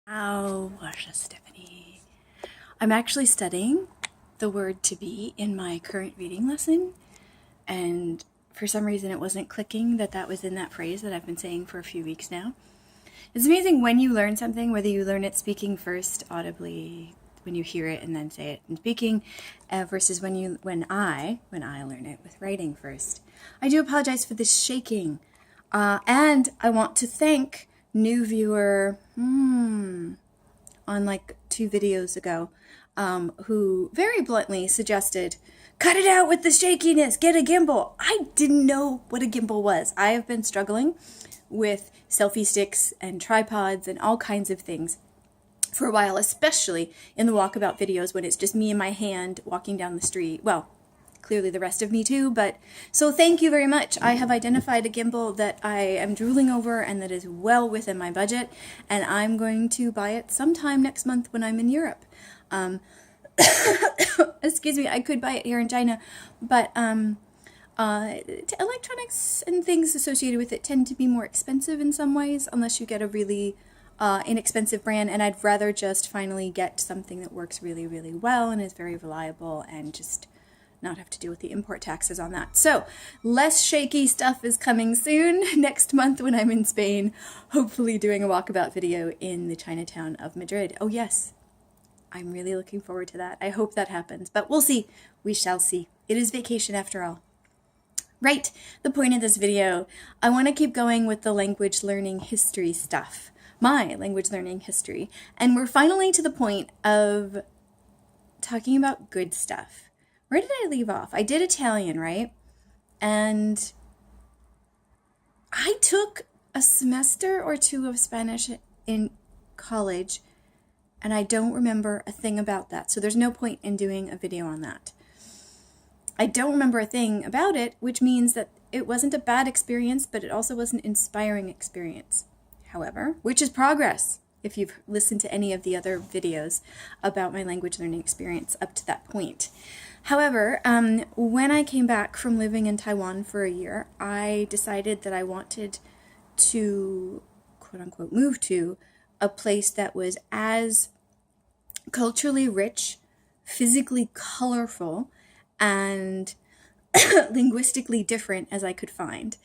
Oh, Stephanie. I'm actually studying the word to be in my current reading lesson, and for some reason it wasn't clicking that was in that phrase that I've been saying for a few weeks now. It's amazing when you learn something, whether you learn it speaking first audibly, when you hear it and then say it in speaking, versus when I learn it with writing first. I do apologize for this shaking, and I want to thank new viewer on like 2 videos ago, who very bluntly suggested, cut it out with the shakiness, get a gimbal. I didn't know what a gimbal was. I have been struggling with selfie sticks and tripods and all kinds of things for a while, especially in the walkabout videos when it's just me and my hand walking down the street. Well, clearly the rest of me too, but so thank you very much. I have identified a gimbal that I am drooling over and that is well within my budget, and I'm going to buy it sometime next month when I'm in Europe. Excuse me, I could buy it here in China, but electronics and things associated with it tend to be more expensive in some ways, unless you get a really inexpensive brand, and I'd rather just finally get something that works really, really well and is very reliable and just not have to deal with the import taxes on that. So, less shaky stuff is coming soon next month when I'm in Spain, hopefully doing a walkabout video in the Chinatown of Madrid. Oh yes, I'm really looking forward to that. I hope that happens, but we'll see. We shall see. It is vacation after all. Right, the point of this video, I want to keep going with the language learning history stuff. My language learning history. And we're finally to the point of talking about good stuff. Where did I leave off? I did Italian, right? And I took a semester or 2 of Spanish in college, and I don't remember a thing about that. So there's no point in doing a video on that. I don't remember a thing about it, which means that it wasn't a bad experience, but it also wasn't an inspiring experience. However, which is progress, if you've listened to any of the other videos about my language learning experience up to that point. However, when I came back from living in Taiwan for a year, I decided that I wanted to, quote-unquote, move to a place that was as culturally rich, physically colorful, and linguistically different as I could find.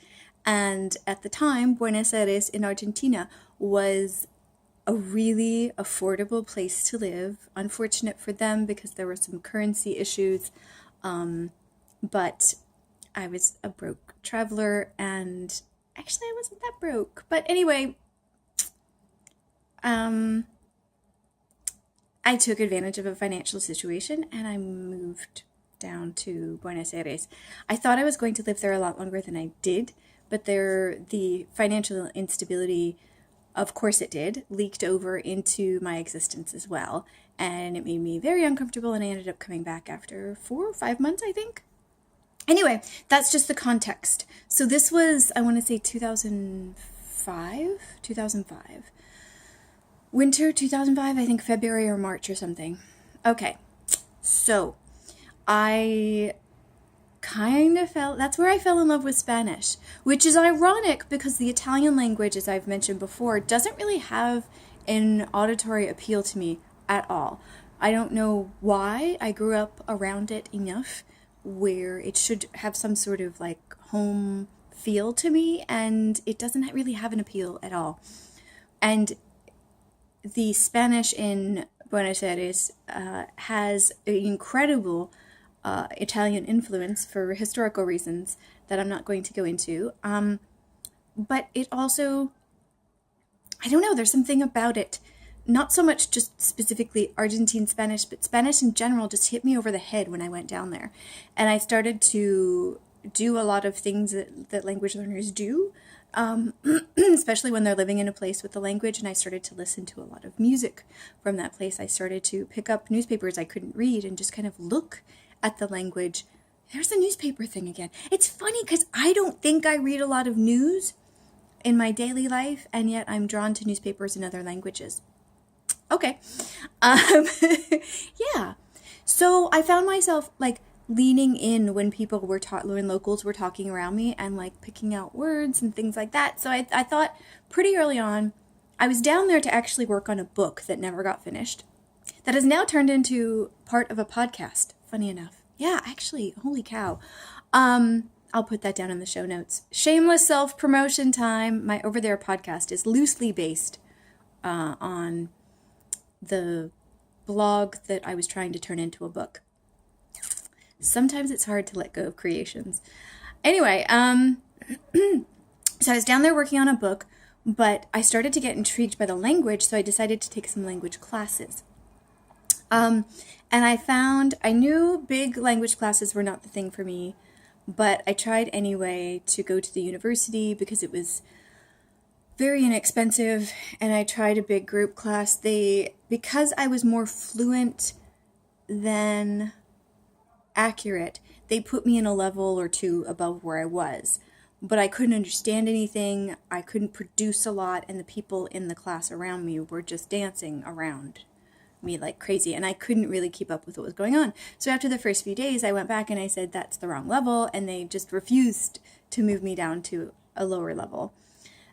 And at the time, Buenos Aires in Argentina was a really affordable place to live. Unfortunate for them because there were some currency issues, but I was a broke traveler, and actually I wasn't that broke. But anyway, I took advantage of a financial situation and I moved down to Buenos Aires. I thought I was going to live there a lot longer than I did, but the financial instability, of course it did, leaked over into my existence as well, and it made me very uncomfortable, and I ended up coming back after 4 or 5 months, I think. Anyway, that's just the context. So this was, I want to say 2005? Winter 2005, I think February or March or something. Okay, so I kind of that's where I fell in love with Spanish, which is ironic because the Italian language, as I've mentioned before, doesn't really have an auditory appeal to me at all. I don't know why. I grew up around it enough where it should have some sort of like home feel to me, and it doesn't really have an appeal at all. And the Spanish in Buenos Aires has an incredible Italian influence for historical reasons that I'm not going to go into. But it also, I don't know, there's something about it. Not so much just specifically Argentine Spanish, but Spanish in general just hit me over the head when I went down there. And I started to do a lot of things that language learners do, especially when they're living in a place with the language. And I started to listen to a lot of music from that place. I started to pick up newspapers I couldn't read and just kind of look at the language. There's the newspaper thing again. It's funny because I don't think I read a lot of news in my daily life, and yet I'm drawn to newspapers in other languages. Okay. Yeah. So I found myself like leaning in when people were when locals were talking around me and like picking out words and things like that. So I thought pretty early on I was down there to actually work on a book that never got finished, that has now turned into part of a podcast, funny enough. Yeah, actually, holy cow. I'll put that down in the show notes. Shameless self-promotion time. My Over There podcast is loosely based on the blog that I was trying to turn into a book. Sometimes it's hard to let go of creations. Anyway, so I was down there working on a book, but I started to get intrigued by the language, so I decided to take some language classes. And I knew big language classes were not the thing for me, but I tried anyway to go to the university because it was very inexpensive, and I tried a big group class. Because I was more fluent than accurate, they put me in a level or two above where I was. But I couldn't understand anything, I couldn't produce a lot, and the people in the class around me were just dancing around me like crazy, and I couldn't really keep up with what was going on. So after the first few days, I went back and I said, that's the wrong level, and they just refused to move me down to a lower level.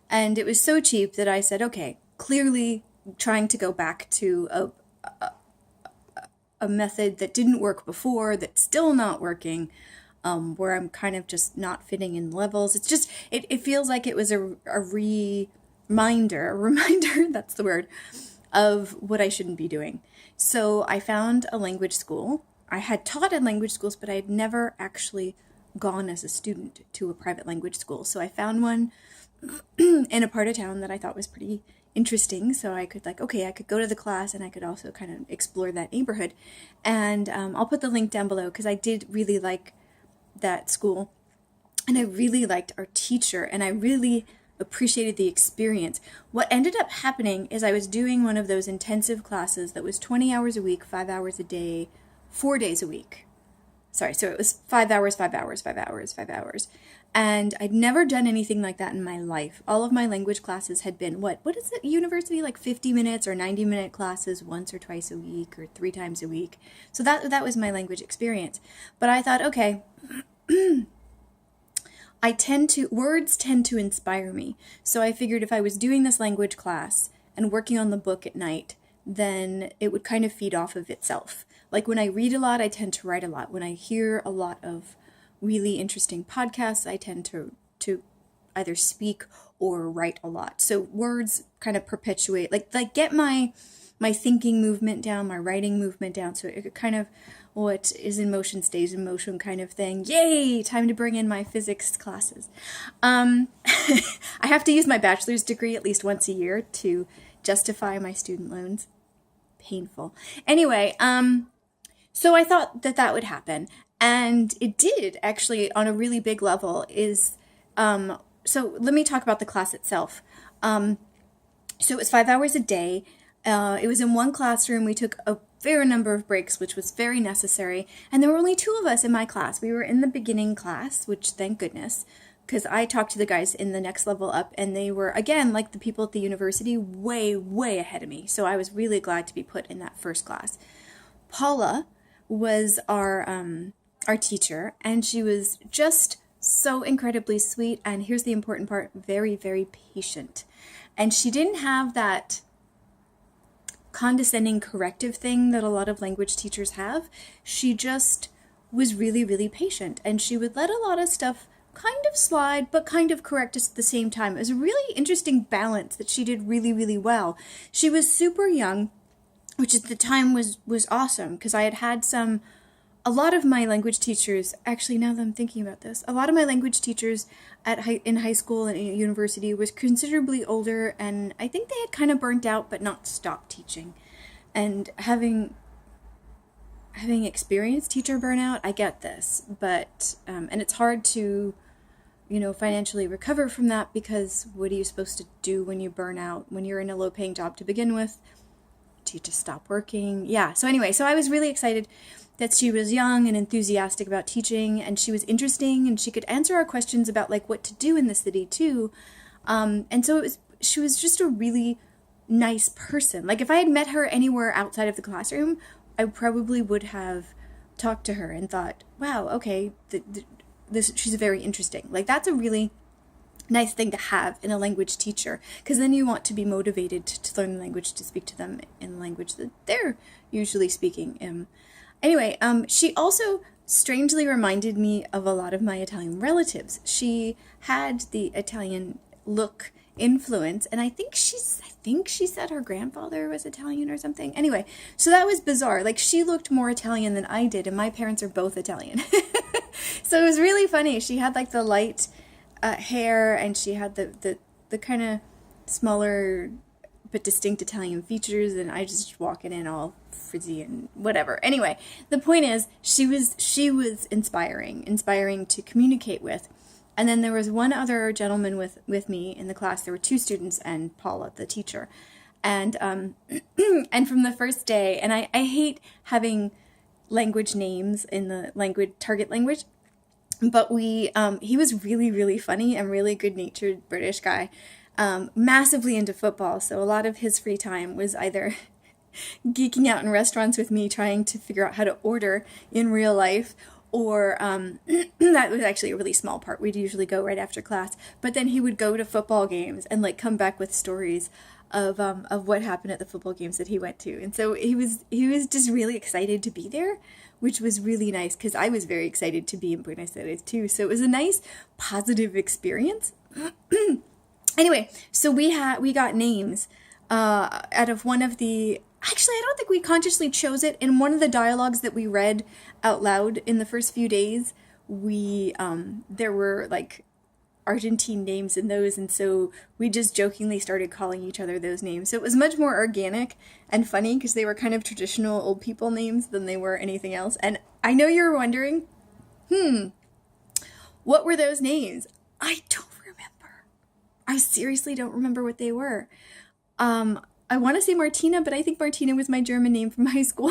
And it was so cheap that I said, okay, clearly trying to go back to a method that didn't work before, that's still not working, where I'm kind of just not fitting in levels. It's just, it feels like it was a reminder, that's the word, of what I shouldn't be doing. So I found a language school. I had taught in language schools, but I had never actually gone as a student to a private language school. So I found one in a part of town that I thought was pretty interesting. So I could I could go to the class and I could also kind of explore that neighborhood. And I'll put the link down below because I did really like that school. And I really liked our teacher, and I really appreciated the experience. What ended up happening is I was doing one of those intensive classes that was 20 hours a week, 5 hours a day, 4 days a week. Sorry, so it was 5 hours, 5 hours, 5 hours, 5 hours. And I'd never done anything like that in my life. All of my language classes had been, what is it, university, like 50 minutes or 90-minute classes once or twice a week or 3 times a week. So that was my language experience. But I thought, okay, words tend to inspire me. So I figured if I was doing this language class and working on the book at night, then it would kind of feed off of itself. Like when I read a lot, I tend to write a lot. When I hear a lot of really interesting podcasts, I tend to either speak or write a lot. So words kind of perpetuate, like get my thinking movement down, my writing movement down. So it kind of, what is in motion stays in motion kind of thing. Yay! Time to bring in my physics classes. I have to use my bachelor's degree at least once a year to justify my student loans. Painful. Anyway, so I thought that would happen. And it did, actually, on a really big level. So let me talk about the class itself. So it was 5 hours a day. It was in one classroom. We took a fair number of breaks, which was very necessary. And there were only 2 of us in my class. We were in the beginning class, which thank goodness, because I talked to the guys in the next level up, and they were, again, like the people at the university, way, way ahead of me. So I was really glad to be put in that first class. Paula was our teacher, and she was just so incredibly sweet, and here's the important part, very, very patient. And she didn't have that condescending corrective thing that a lot of language teachers have. She just was really, really patient, and she would let a lot of stuff kind of slide, but kind of correct us at the same time. It was a really interesting balance that she did really, really well. She was super young, which at the time was awesome, because I had a lot of my language teachers, actually now that I'm thinking about this, a lot of my language teachers in high school and at university was considerably older, and I think they had kind of burnt out but not stopped teaching. And having experienced teacher burnout, I get this, but and it's hard to financially recover from that, because what are you supposed to do when you burn out, when you're in a low-paying job to begin with? Do you just stop working? Yeah, so anyway, so I was really excited that she was young and enthusiastic about teaching, and she was interesting, and she could answer our questions about what to do in the city too. And so she was just a really nice person. Like if I had met her anywhere outside of the classroom, I probably would have talked to her and thought, wow, okay, she's very interesting. Like that's a really nice thing to have in a language teacher, because then you want to be motivated to learn the language, to speak to them in the language that they're usually speaking. Anyway, she also strangely reminded me of a lot of my Italian relatives. She had the Italian look influence, and I think she said her grandfather was Italian or something. Anyway, so that was bizarre. Like, she looked more Italian than I did, and my parents are both Italian. So it was really funny. She had like the light hair, and she had the kind of smaller but distinct Italian features, and I just walking in all frizzy and whatever. Anyway, the point is, she was inspiring to communicate with. And then there was one other gentleman with me in the class. There were two students and Paula, the teacher. And and from the first day, and I hate having language names in the target language, but he was really, really funny and really good-natured British guy, massively into football. So a lot of his free time was either geeking out in restaurants with me, trying to figure out how to order in real life, or that was actually a really small part. We'd usually go right after class, but then he would go to football games and like come back with stories of what happened at the football games that he went to. And so he was just really excited to be there, which was really nice, because I was very excited to be in Buenos Aires too. So it was a nice positive experience. Anyway, so we got names out of one of the. Actually, I don't think we consciously chose it. In one of the dialogues that we read out loud in the first few days, there were like Argentine names in those, and so we just jokingly started calling each other those names. So it was much more organic and funny, because they were kind of traditional old people names than they were anything else. And I know you're wondering, what were those names? I don't remember. I seriously don't remember what they were. I want to say Martina, but I think Martina was my German name from high school.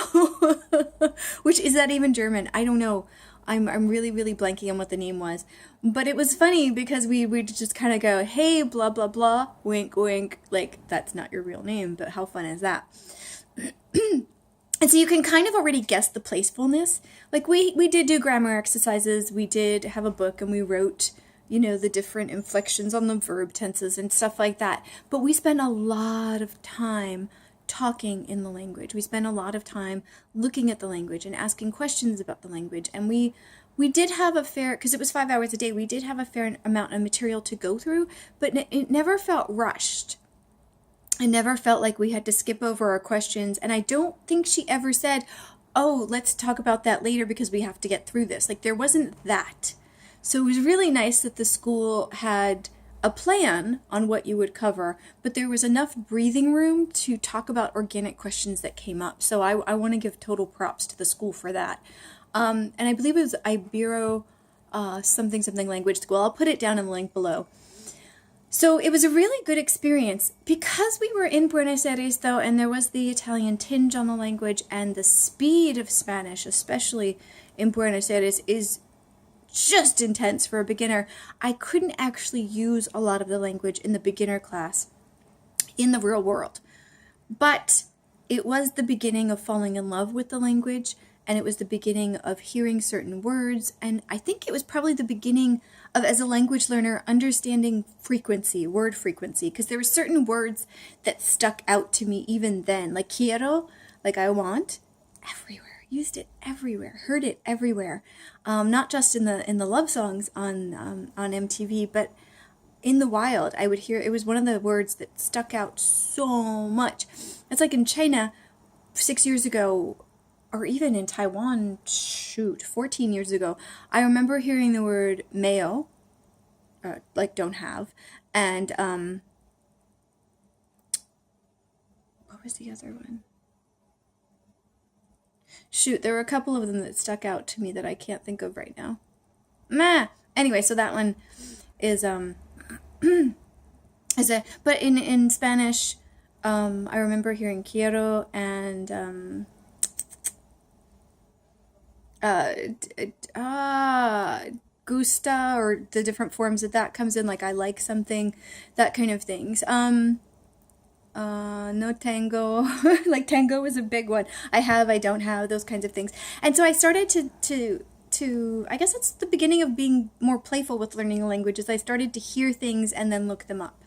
Which, is that even German? I don't know. I'm really, really blanking on what the name was. But it was funny, because we would just kind of go, hey, blah, blah, blah, wink, wink. Like, that's not your real name, but how fun is that? And so you can kind of already guess the playfulness. Like, we did do grammar exercises. We did have a book, and we wrote, the different inflections on the verb tenses and stuff like that. But we spent a lot of time talking in the language. We spent a lot of time looking at the language and asking questions about the language. And we did have because it was 5 hours a day, we did have a fair amount of material to go through, but it never felt rushed. I never felt like we had to skip over our questions. And I don't think she ever said, oh, let's talk about that later because we have to get through this. Like, there wasn't that. So it was really nice that the school had a plan on what you would cover, but there was enough breathing room to talk about organic questions that came up. So I want to give total props to the school for that. And I believe it was Ibero something language school. I'll put it down in the link below. So it was a really good experience. Because we were in Buenos Aires, though, and there was the Italian tinge on the language, and the speed of Spanish, especially in Buenos Aires, is just intense for a beginner. I couldn't actually use a lot of the language in the beginner class in the real world. But it was the beginning of falling in love with the language, and it was the beginning of hearing certain words, and I think it was probably the beginning of, as a language learner, understanding frequency, word frequency, because there were certain words that stuck out to me even then, like quiero, like I want, everywhere. Used it everywhere, heard it everywhere, not just in the love songs on MTV, but in the wild. I would hear, it was one of the words that stuck out so much. It's like in China 6 years ago, or even in Taiwan, 14 years ago, I remember hearing the word mayo, like don't have, and what was the other one? There were a couple of them that stuck out to me that I can't think of right now. Anyway, so that one is but in Spanish, I remember hearing quiero and gusta, or the different forms that comes in, like I like something, that kind of things. No tango, like tango was a big one. I don't have, those kinds of things. And so I started to to, I guess it's the beginning of being more playful with learning a language, as I started to hear things and then look them up.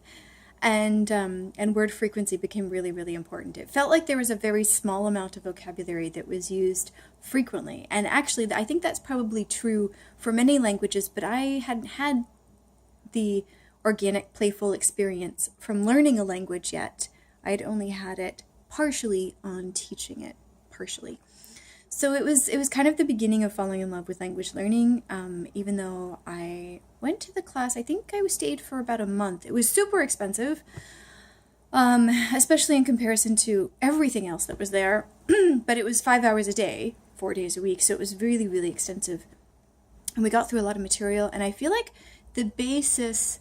And word frequency became really, really important. It felt like there was a very small amount of vocabulary that was used frequently. And actually, I think that's probably true for many languages, but I hadn't had the organic, playful experience from learning a language yet. I'd only had it partially on teaching it, partially. So it was kind of the beginning of falling in love with language learning, even though I went to the class. I think I stayed for about a month. It was super expensive, especially in comparison to everything else that was there, but it was 5 hours a day, 4 days a week, so it was really, really extensive. And we got through a lot of material, and I feel like the basis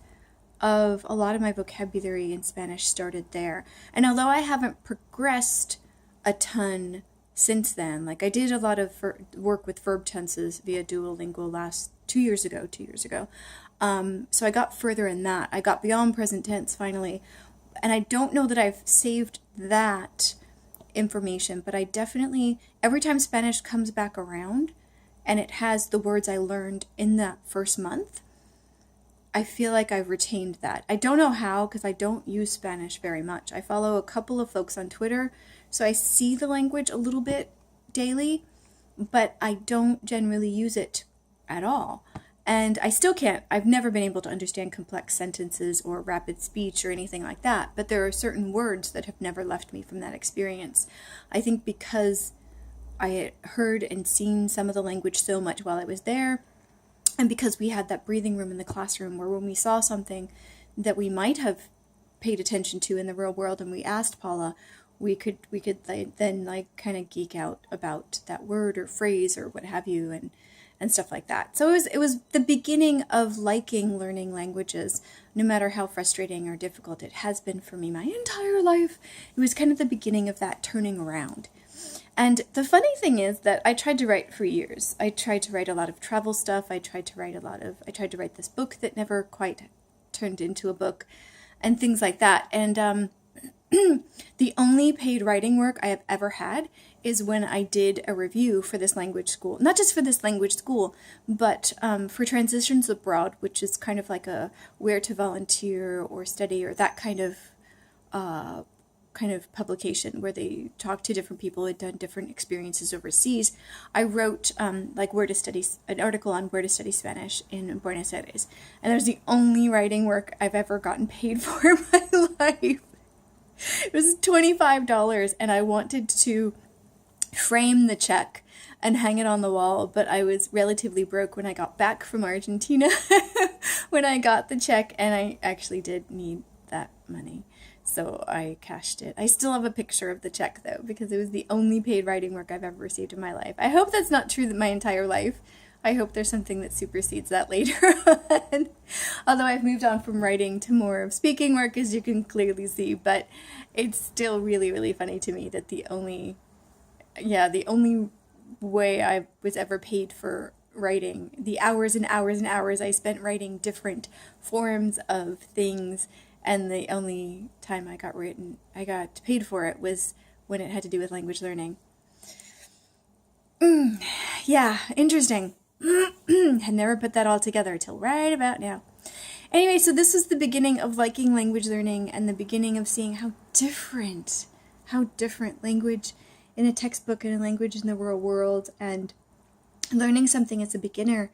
of a lot of my vocabulary in Spanish started there. And although I haven't progressed a ton since then, like I did a lot of work with verb tenses via Duolingo 2 years ago. So I got further in that. I got beyond present tense finally. And I don't know that I've saved that information, but I definitely, every time Spanish comes back around and it has the words I learned in that first month, I feel like I've retained that. I don't know how, because I don't use Spanish very much. I follow a couple of folks on Twitter, so I see the language a little bit daily, but I don't generally use it at all. And I still can't. I've never been able to understand complex sentences or rapid speech or anything like that, but there are certain words that have never left me from that experience. I think because I had heard and seen some of the language so much while I was there, and because we had that breathing room in the classroom where when we saw something that we might have paid attention to in the real world and we asked Paula, we could then like kind of geek out about that word or phrase or what have you, and stuff like that. So it was the beginning of liking learning languages, no matter how frustrating or difficult it has been for me my entire life. It was kind of the beginning of that turning around. And the funny thing is that I tried to write for years. I tried to write a lot of travel stuff. I tried to write this book that never quite turned into a book and things like that. And the only paid writing work I have ever had is when I did a review for this language school. Not just for this language school, but for Transitions Abroad, which is kind of like a where to volunteer or study or that kind of publication where they talk to different people who had done different experiences overseas. I wrote an article on where to study Spanish in Buenos Aires. And that was the only writing work I've ever gotten paid for in my life. It was $25, and I wanted to frame the check and hang it on the wall, but I was relatively broke when I got back from Argentina when I got the check, and I actually did need that money. So I cashed it. I still have a picture of the check, though, because it was the only paid writing work I've ever received in my life. I hope that's not true my entire life. I hope there's something that supersedes that later on. Although I've moved on from writing to more of speaking work, as you can clearly see, but it's still really, really funny to me that the only way I was ever paid for writing, the hours and hours and hours I spent writing different forms of things, and the only time I got paid for it was when it had to do with language learning. Yeah, interesting. Had never put that all together till right about now. Anyway, so this was the beginning of liking language learning and the beginning of seeing how different language in a textbook and a language in the real world, and learning something as a beginner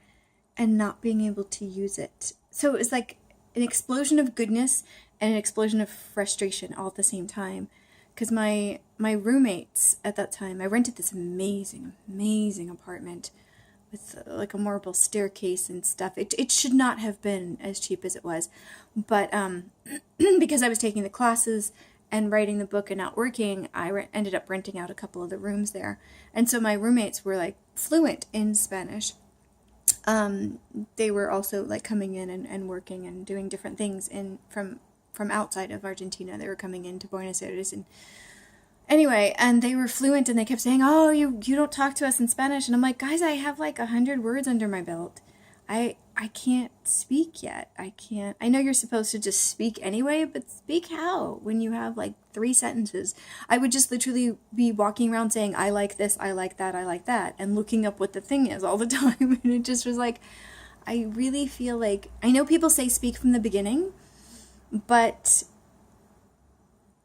and not being able to use it. So it was like an explosion of goodness and an explosion of frustration all at the same time. Because my roommates at that time, I rented this amazing apartment with like a marble staircase and stuff. It should not have been as cheap as it was, but because I was taking the classes and writing the book and not working, I ended up renting out a couple of the rooms there. And so my roommates were like fluent in Spanish. They were also like coming in and working and doing different things from outside of Argentina. They were coming into Buenos Aires, and anyway, and they were fluent, and they kept saying, "Oh, you don't talk to us in Spanish." And I'm like, "Guys, I have like 100 words under my belt. I I can't speak yet. I know you're supposed to just speak anyway, but speak how when you have like 3 sentences? I would just literally be walking around saying, I like this, I like that, I like that, and looking up what the thing is all the time. And it just was like, I really feel like, I know people say speak from the beginning, but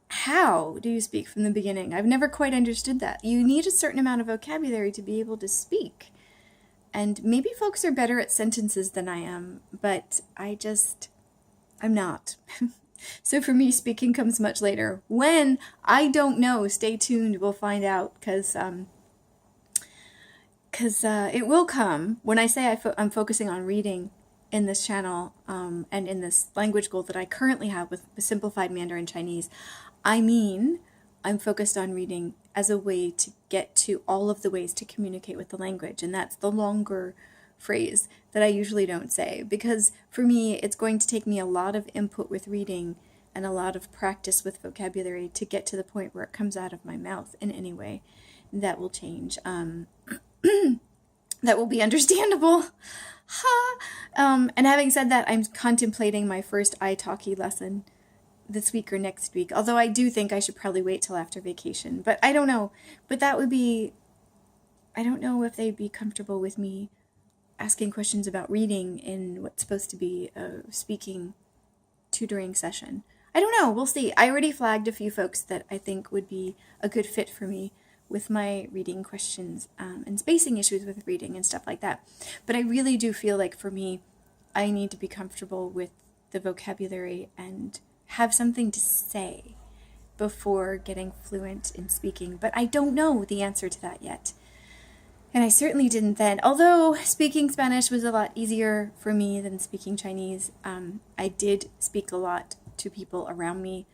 how do you speak from the beginning? I've never quite understood that. You need a certain amount of vocabulary to be able to speak. And maybe folks are better at sentences than I am, but I'm not. So for me, speaking comes much later. When? I don't know. Stay tuned. We'll find out, because it will come. When I say I'm focusing on reading in this channel, and in this language goal that I currently have with Simplified Mandarin Chinese, I mean I'm focused on reading as a way to get to all of the ways to communicate with the language. And that's the longer phrase that I usually don't say, because for me, it's going to take me a lot of input with reading and a lot of practice with vocabulary to get to the point where it comes out of my mouth in any way that will change, that will be understandable. And having said that, I'm contemplating my first italki lesson this week or next week, although I do think I should probably wait till after vacation, but I don't know. But that would be, I don't know if they'd be comfortable with me asking questions about reading in what's supposed to be a speaking tutoring session. I don't know, we'll see. I already flagged a few folks that I think would be a good fit for me with my reading questions, and spacing issues with reading and stuff like that. But I really do feel like for me, I need to be comfortable with the vocabulary and have something to say before getting fluent in speaking. But I don't know the answer to that yet. And I certainly didn't then. Although speaking Spanish was a lot easier for me than speaking Chinese, I did speak a lot to people around me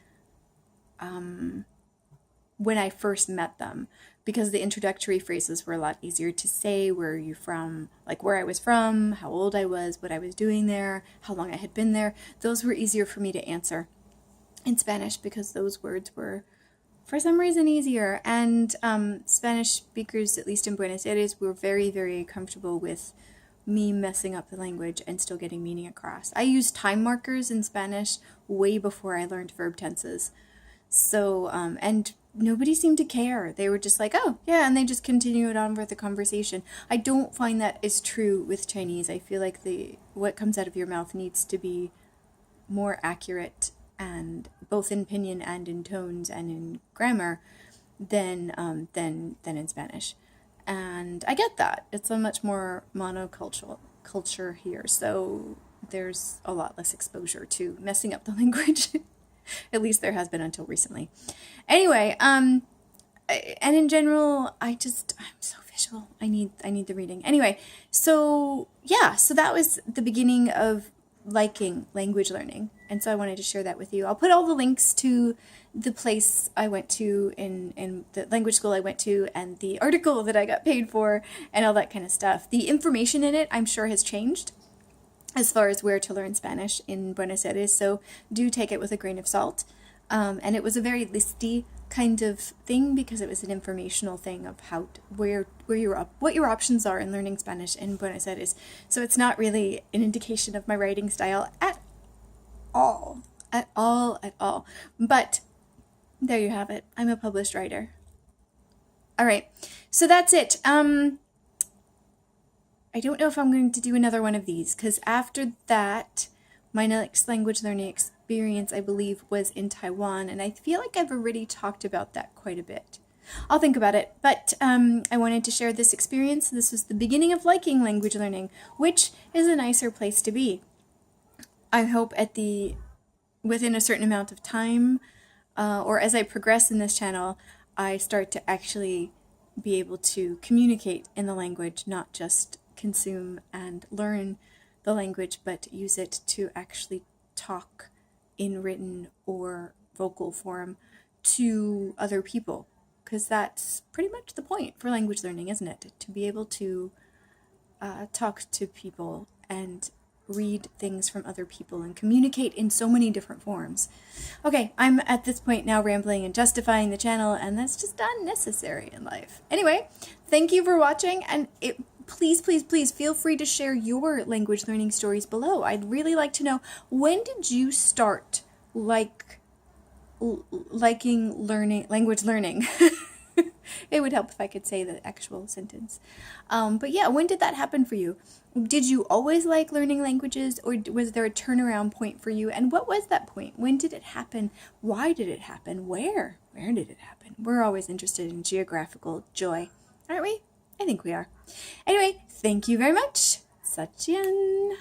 when I first met them, because the introductory phrases were a lot easier to say. Where are you from? Like where I was from, how old I was, what I was doing there, how long I had been there. Those were easier for me to answer in Spanish because those words were, for some reason, easier. And Spanish speakers, at least in Buenos Aires, were very, very comfortable with me messing up the language and still getting meaning across. I used time markers in Spanish way before I learned verb tenses. So, and nobody seemed to care. They were just like, oh, yeah, and they just continued on with the conversation. I don't find that is true with Chinese. I feel like what comes out of your mouth needs to be more accurate, and both in pinyin and in tones and in grammar than in Spanish. And I get that. It's a much more monocultural culture here, so there's a lot less exposure to messing up the language. At least there has been until recently. Anyway, and in general, I'm so visual. I need the reading. Anyway, so yeah, so that was the beginning of liking language learning. And so I wanted to share that with you. I'll put all the links to the place I went to in the language school I went to, and the article that I got paid for, and all that kind of stuff. The information in it, I'm sure, has changed as far as where to learn Spanish in Buenos Aires, so do take it with a grain of salt. And it was a very listy kind of thing, because it was an informational thing of what your options are in learning Spanish in Buenos Aires. So it's not really an indication of my writing style at all. But there you have it. I'm a published writer. All right, so that's it. I don't know if I'm going to do another one of these, because after that, my next language learning experience, I believe, was in Taiwan, and I feel like I've already talked about that quite a bit. I'll think about it, but I wanted to share this experience. This was the beginning of liking language learning, which is a nicer place to be. I hope within a certain amount of time, or as I progress in this channel, I start to actually be able to communicate in the language, not just consume and learn the language, but use it to actually talk in written or vocal form to other people, because that's pretty much the point for language learning, isn't it? To be able to talk to people and read things from other people and communicate in so many different forms. Okay, I'm at this point now rambling and justifying the channel, and that's just unnecessary in life. Anyway, thank you for watching, and please, please, please feel free to share your language learning stories below. I'd really like to know, when did you start liking language learning? It would help if I could say the actual sentence. But yeah, when did that happen for you? Did you always like learning languages, or was there a turnaround point for you? And what was that point? When did it happen? Why did it happen? Where did it happen? We're always interested in geographical joy, aren't we? I think we are. Anyway, thank you very much. Satyan.